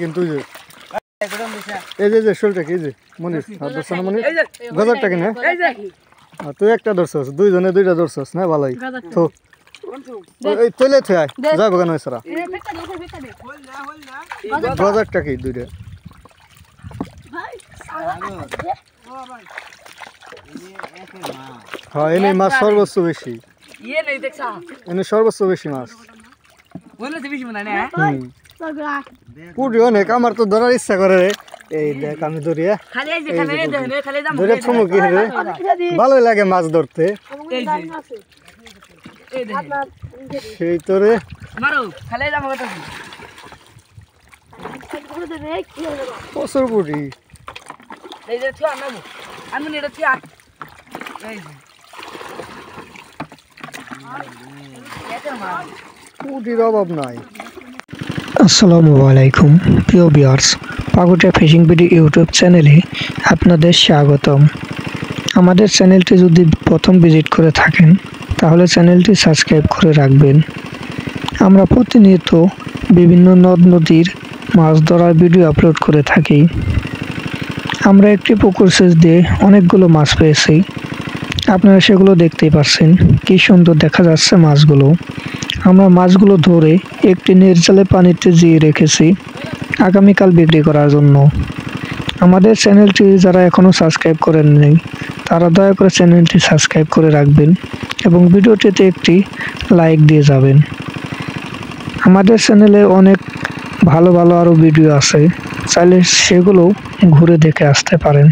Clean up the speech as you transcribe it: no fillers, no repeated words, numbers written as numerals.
কিন্তু এই যে শোলটা কি যে মনির ধরছ না মনির গজারটা কিনা তুই একটা ধরছস দুইজনে দুইটা ধরছস না ভালোই তো এই তৈলে থে আয় যাবো কেন সারা গজারটা কি দুইটা হ্যাঁ এনে মাছ সর্বোচ্চ বেশি এনে সর্বোচ্চ বেশি মাছ পুরি অনেক আমার তো ধরার ইচ্ছা করে রে এই দেখ আমি ধরিয়া ধরে থমকি রে ভালোই লাগে মাছ ধরতে সেই তোরে প্রচুর পুরি পুরির অভাব নাই। আসসালামু আলাইকুম প্রিয় viewers, Pakutia fishing video YouTube চ্যানেলে আপনাদের স্বাগতম। আমাদের চ্যানেলটি যদি প্রথম ভিজিট করে থাকেন তাহলে চ্যানেলটি সাবস্ক্রাইব করে রাখবেন। আমরা প্রতিনিয়ত বিভিন্ন নদ নদীর মাছ ধরার ভিডিও আপলোড করে থাকি। আমরা একটি পুকুর সেচ দিয়ে অনেকগুলো মাছ পেয়েছি, আপনারা সেগুলো দেখতেই পাচ্ছেন কি সুন্দর দেখা যাচ্ছে মাছগুলো। আমরা মাছগুলো ধরে একটি নির্জালে পানিতে জিয়ে রেখেছি আগামীকাল বিক্রি করার জন্য। আমাদের চ্যানেলটি যারা এখনও সাবস্ক্রাইব করেননি তারা দয়া করে চ্যানেলটি সাবস্ক্রাইব করে রাখবেন এবং ভিডিওটিতে একটি লাইক দিয়ে যাবেন। আমাদের চ্যানেলে অনেক ভালো ভালো আরও ভিডিও আছে, চাইলে সেগুলো ঘুরে দেখে আসতে পারেন।